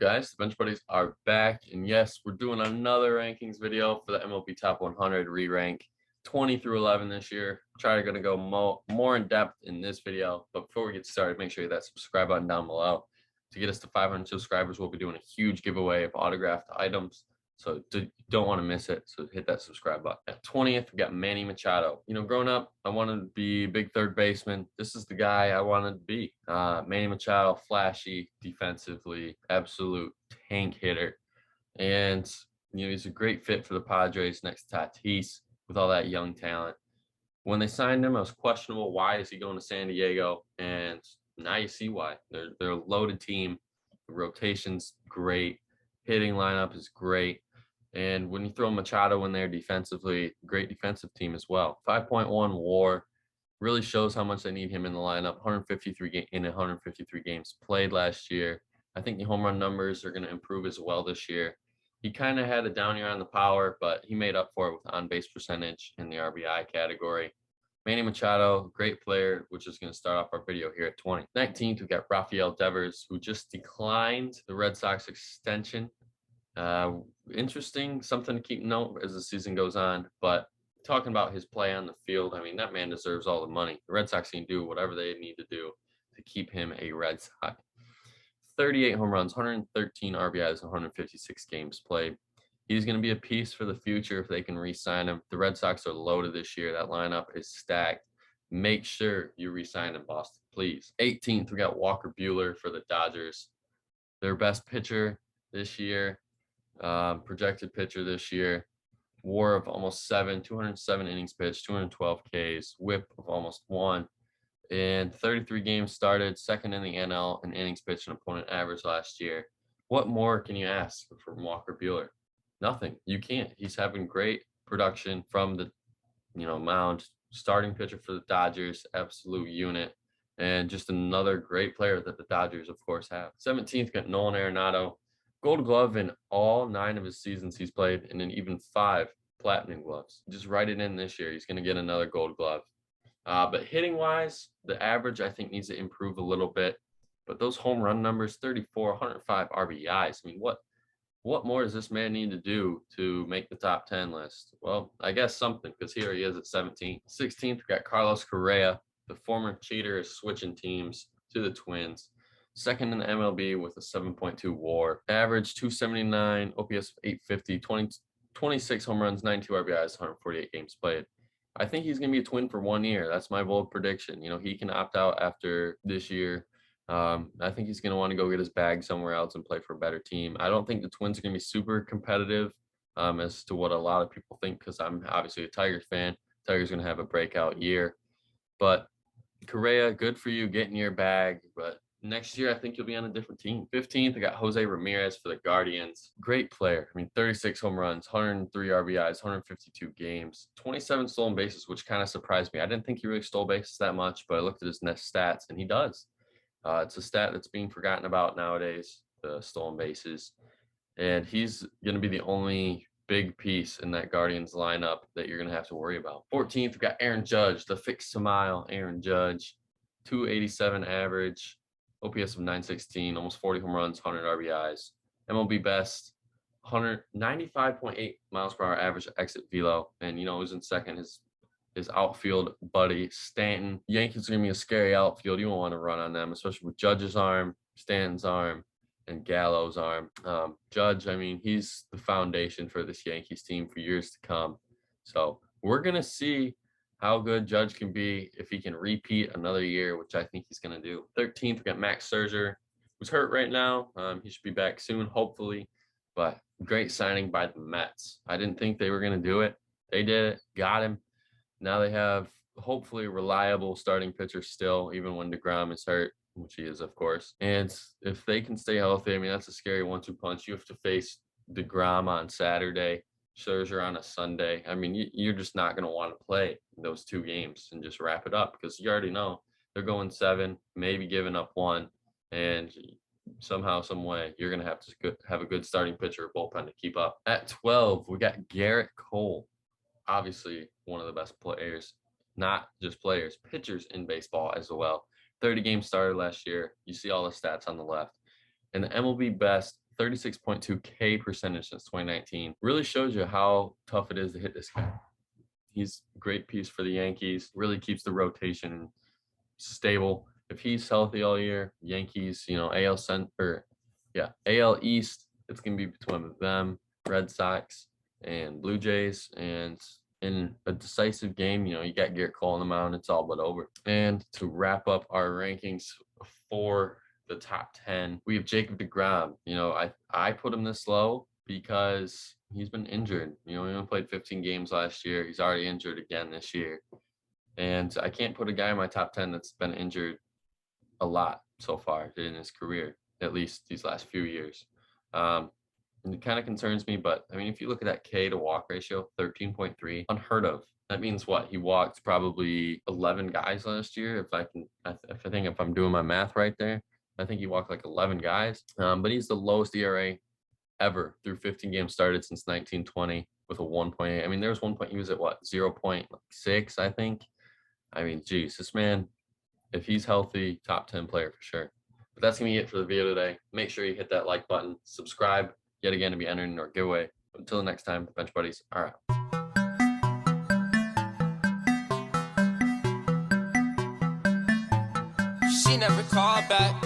guys? The Bench Buddies are back, and yes, we're doing another rankings video for the MLB Top 100 re-rank 20 through 11 this year. Going to go more in depth in this video, but before we get started, make sure you hit that subscribe button down below. To get us to 500 subscribers, we'll be doing a huge giveaway of autographed items, so don't want to miss it. So hit that subscribe button. At 20th, we got Manny Machado. You know, growing up, I wanted to be a big third baseman. This is the guy I wanted to be. Manny Machado, flashy defensively, absolute tank hitter, and you know he's a great fit for the Padres next to Tatis with all that young talent. When they signed him, I was questionable. Why is he going to San Diego? And now you see why. They're a loaded team. The rotation's great. Hitting lineup is great. And when you throw Machado in there defensively, great defensive team as well. 5.1 WAR really shows how much they need him in the lineup. 153 games played last year. I think the home run numbers are going to improve as well this year. He kind of had a down year on the power, but he made up for it with on-base percentage in the RBI category. Manny Machado, great player, which is going to start off our video here at 20. 19th, we got Rafael Devers, who just declined the Red Sox extension. Interesting, something to keep note as the season goes on. But talking about his play on the field, I mean, that man deserves all the money. The Red Sox can do whatever they need to do to keep him a Red Sox. 38 home runs, 113 RBIs, 156 games played. He's going to be a piece for the future if they can re-sign him. The Red Sox are loaded this year. That lineup is stacked. Make sure you re-sign him, Boston, please. 18th, we got Walker Bueller for the Dodgers. Their best pitcher this year, projected pitcher this year. WAR of almost 207 innings pitched, 212 Ks, whip of almost 1. And 33 games started, second in the NL in innings pitched and opponent average last year. What more can you ask from Walker Bueller? Nothing. You can't. He's having great production from the mound. Starting pitcher for the Dodgers, absolute unit, and just another great player that the Dodgers, of course, have. 17th, got Nolan Arenado. Gold Glove in all 9 of his seasons he's played, and in even 5 Platinum Gloves. Just write it in this year. He's going to get another Gold Glove. But hitting-wise, the average, I think, needs to improve a little bit. But those home run numbers, 34, 105 RBIs. I mean, what more does this man need to do to make the top 10 list? Well, I guess something, because here he is at 17. 16th, we got Carlos Correa. The former cheater is switching teams to the Twins. Second in the MLB with a 7.2 WAR. Average 279, OPS 850, 26 home runs, 92 RBIs, 148 games played. I think he's going to be a Twin for 1 year. That's my bold prediction. You know, he can opt out after this year. I think he's going to want to go get his bag somewhere else and play for a better team. I don't think the Twins are going to be super competitive as to what a lot of people think, because I'm obviously a Tigers fan. Tigers going to have a breakout year. But Correa, good for you getting your bag. But next year, I think you'll be on a different team. 15th, I got Jose Ramirez for the Guardians. Great player. I mean, 36 home runs, 103 RBIs, 152 games, 27 stolen bases, which kind of surprised me. I didn't think he really stole bases that much, but I looked at his next stats, and he does. It's a stat that's being forgotten about nowadays, the stolen bases. And he's going to be the only big piece in that Guardians lineup that you're going to have to worry about. 14th, we've got Aaron Judge, the fixed smile Aaron Judge. 287 average, OPS of 916, almost 40 home runs, 100 RBIs. MLB best, 195.8 miles per hour average exit velo. And, you know, who's in second? His outfield buddy, Stanton. Yankees are going to be a scary outfield. You don't want to run on them, especially with Judge's arm, Stanton's arm, and Gallo's arm. Judge, I mean, he's the foundation for this Yankees team for years to come. So we're going to see how good Judge can be if he can repeat another year, which I think he's going to do. 13th, we got Max Scherzer, who's hurt right now. He should be back soon, hopefully. But great signing by the Mets. I didn't think they were going to do it. They did it, got him. Now they have hopefully a reliable starting pitcher still, even when DeGrom is hurt, which he is, of course. And if they can stay healthy, I mean, that's a scary 1-2 punch. You have to face DeGrom on Saturday, Scherzer on a Sunday. I mean, you're just not going to want to play those 2 games and just wrap it up, because you already know they're going 7, maybe giving up 1, and somehow, some way, you're going to have to have a good starting pitcher or bullpen to keep up. At 12, we got Garrett Cole. Obviously, one of the best players, not just players, pitchers in baseball as well. 30 games started last year. You see all the stats on the left. And the MLB best 36.2 K percentage since 2019. Really shows you how tough it is to hit this guy. He's a great piece for the Yankees. Really keeps the rotation stable. If he's healthy all year, Yankees, AL East, it's gonna be between them, Red Sox, and Blue Jays. And in a decisive game, you got Garrett Cole on the mound. It's all but over. And to wrap up our rankings for the top 10, we have Jacob deGrom. I put him this low because he's been injured. He only played 15 games last year. He's already injured again this year. And I can't put a guy in my top 10 that's been injured a lot so far in his career, at least these last few years. And it kind of concerns me, but I mean, if you look at that K to walk ratio, 13.3, unheard of. That means what? He walked probably 11 guys last year. If I'm doing my math right there, I think he walked like 11 guys. But he's the lowest ERA ever through 15 games started since 1920 with a 1.8. I mean, there was one point he was at 0.6, I think. I mean, geez, this man, if he's healthy, top 10 player for sure. But that's going to be it for the video today. Make sure you hit that like button, subscribe yet again to be entered in our giveaway. Until the next time, Bench Buddies are out. She never called back.